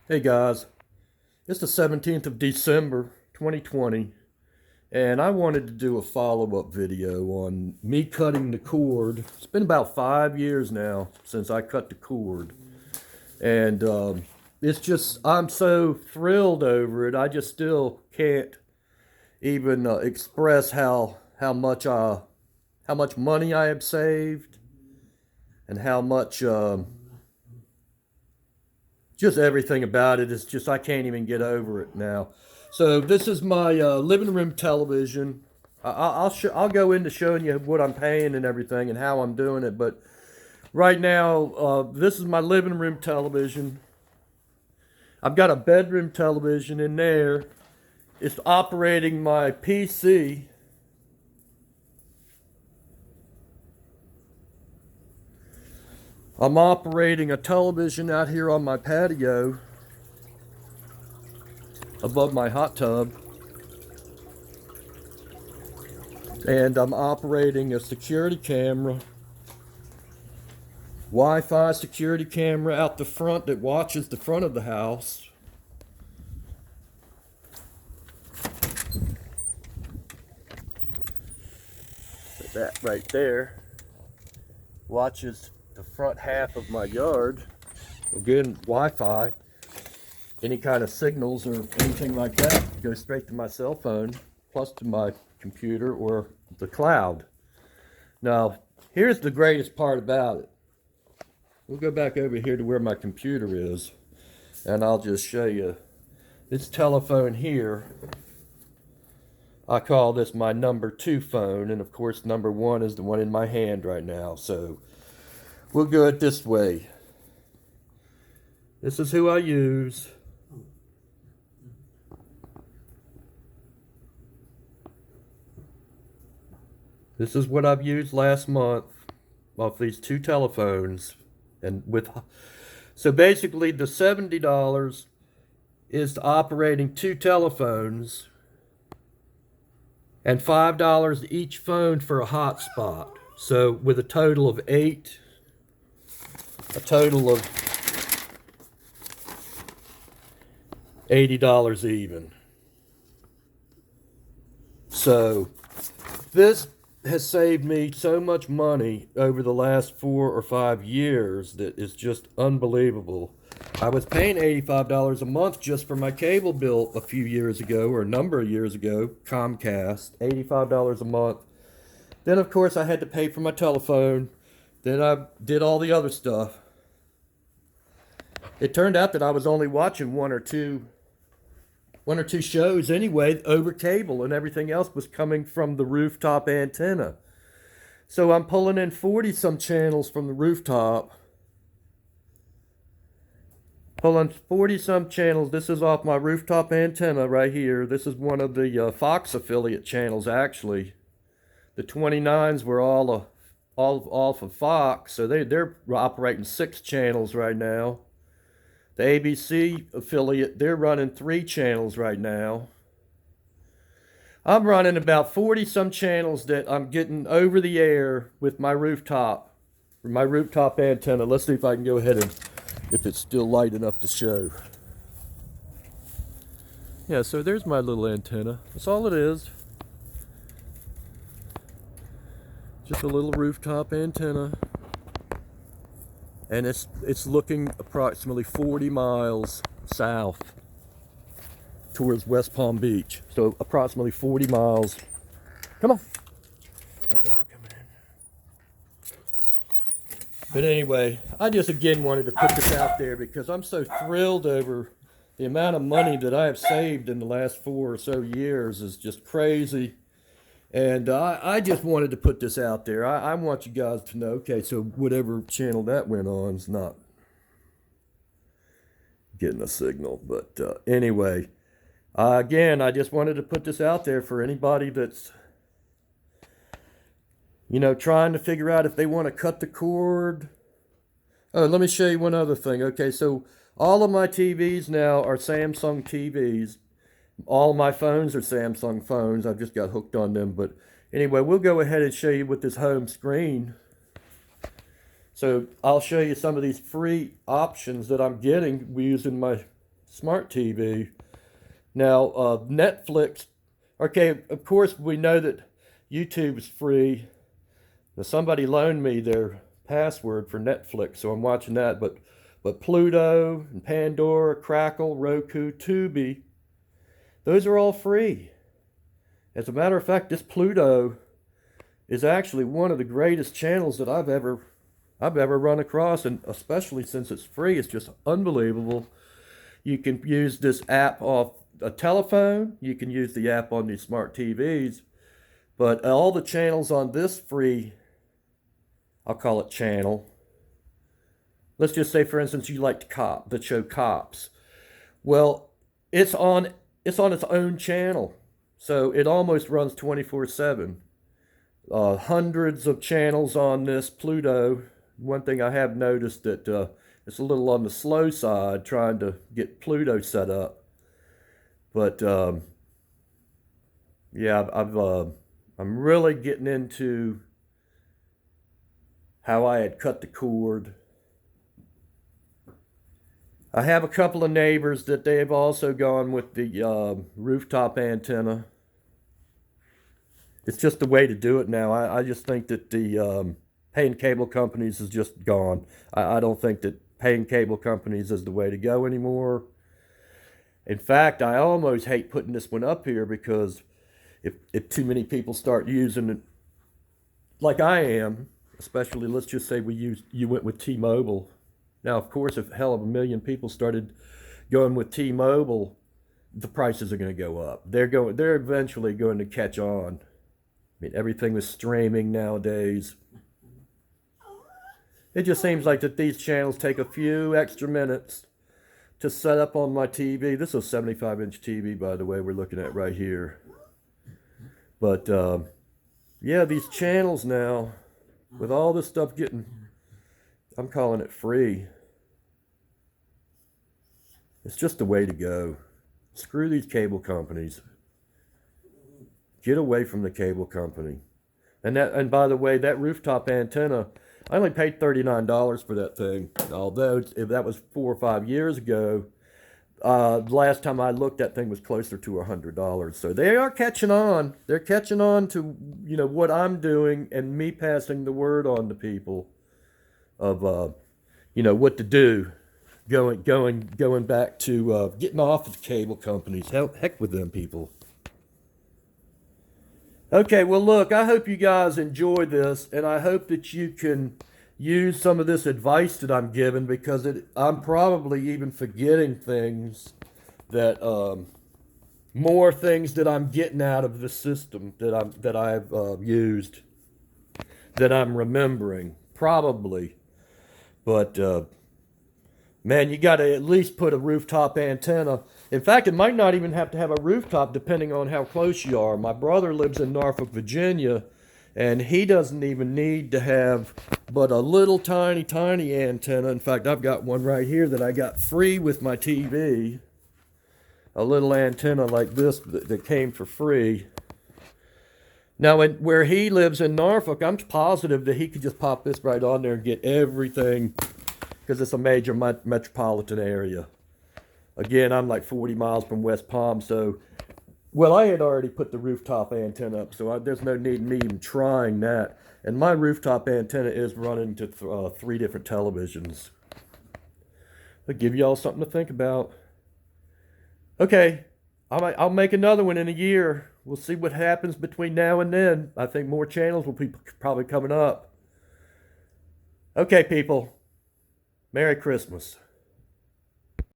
Hey guys, it's the 17th of December 2020, and I wanted to do a follow-up video on me cutting the cord. It's been about 5 years now since I cut the cord, and it's just, I'm so thrilled over it. I just still can't even express how much money I have saved and how much just everything about it is just I can't even get over it now. So this is my living room television. I'll go into showing you what I'm paying and everything and how I'm doing it. But right now, this is my living room television. I've got a bedroom television in there. It's operating my PC. I'm operating a television out here on my patio above my hot tub. And I'm operating a security camera, Wi-Fi security camera out the front that watches the front of the house. That right there watches the front half of my yard. Again, Wi-Fi. Any kind of signals or anything like that go straight to my cell phone, plus to my computer or the cloud. Now, here's the greatest part about it. We'll go back over here to where my computer is, and I'll just show you. This telephone here, I call this my number 2 phone, and of course number 1 is the one in my hand right now. So we'll go it this way. This is who I use. This is what I've used last month off these 2 telephones. And so basically the $70 is operating 2 telephones and $5 each phone for a hotspot. So with a total of $80 even. So this has saved me so much money over the last 4 or 5 years that is just unbelievable. I was paying $85 a month just for my cable bill a few years ago, or a number of years ago, Comcast, $85 a month. Then of course I had to pay for my telephone. Then I did all the other stuff. It turned out that I was only watching one or two shows anyway over cable, and everything else was coming from the rooftop antenna. So I'm pulling in 40 some channels from the rooftop. Pulling 40 some channels. This is off my rooftop antenna right here. This is one of the Fox affiliate channels actually. The 29s were all off of Fox, so they're operating 6 channels right now. The ABC affiliate, they're running 3 channels right now. I'm running about 40 some channels that I'm getting over the air with my rooftop antenna. Let's see if I can go ahead and, if it's still light enough to show. Yeah, so there's my little antenna. That's all it is. Just a little rooftop antenna. And it's looking approximately 40 miles south towards West Palm Beach. So approximately 40 miles. Come on. My dog coming in. But anyway, I just again wanted to put this out there because I'm so thrilled over the amount of money that I have saved in the last 4 or so years is just crazy. And I just wanted to put this out there. I want you guys to know, okay, so whatever channel that went on is not getting a signal. But anyway, again, I just wanted to put this out there for anybody that's, trying to figure out if they want to cut the cord. Oh, let me show you one other thing. Okay, so all of my TVs now are Samsung TVs. All my phones are Samsung phones. I've just got hooked on them. But anyway, we'll go ahead and show you with this home screen. So I'll show you some of these free options that I'm getting using my smart TV. Now, Netflix, okay, of course we know that YouTube is free. Now, somebody loaned me their password for Netflix, so I'm watching that. But Pluto and Pandora, Crackle, Roku, Tubi, those are all free. As a matter of fact, this Pluto is actually one of the greatest channels that I've ever run across, and especially since it's free, it's just unbelievable. You can use this app off a telephone. You can use the app on these smart TVs. But all the channels on this free, I'll call it channel. Let's just say, for instance, you like the show Cops. Well, it's on its own channel, so it almost runs 24/7. Hundreds of channels on this Pluto. One thing I have noticed that it's a little on the slow side trying to get Pluto set up, but yeah, I'm really getting into how I had cut the cord. I have a couple of neighbors that they have also gone with the rooftop antenna. It's just the way to do it now. I just think that the paying cable companies is just gone. I don't think that paying cable companies is the way to go anymore. In fact, I almost hate putting this one up here because if too many people start using it, like I am, especially let's just say you went with T-Mobile. Now, of course, if a hell of a million people started going with T-Mobile, the prices are going to go up. They're eventually going to catch on. I mean, everything is streaming nowadays. It just seems like that these channels take a few extra minutes to set up on my TV. This is a 75-inch TV, by the way, we're looking at right here. But, yeah, these channels now, with all this stuff getting, I'm calling it free. It's just the way to go. Screw these cable companies. Get away from the cable company. And by the way, that rooftop antenna, I only paid $39 for that thing. Although if that was 4 or 5 years ago, last time I looked, that thing was closer to $100. So they are catching on. They're catching on to what I'm doing and me passing the word on to people of what to do. Going back to getting off of the cable companies. Heck with them people. Okay, well look, I hope you guys enjoy this, and I hope that you can use some of this advice that I'm giving, because I'm probably even forgetting things that more things that I'm getting out of the system that I've used that I'm remembering probably, but man, you got to at least put a rooftop antenna. In fact, it might not even have to have a rooftop depending on how close you are. My brother lives in Norfolk, Virginia, and he doesn't even need to have but a little tiny antenna. In fact, I've got one right here that I got free with my TV. A little antenna like this that came for free. Now, where he lives in Norfolk, I'm positive that he could just pop this right on there and get everything, because it's a major metropolitan area. Again, I'm like 40 miles from West Palm, so, well, I had already put the rooftop antenna up, so there's no need in me even trying that. And my rooftop antenna is running to 3 different televisions. I'll give y'all something to think about. Okay, I'll make another one in a year. We'll see what happens between now and then. I think more channels will be probably coming up. Okay, people. Merry Christmas.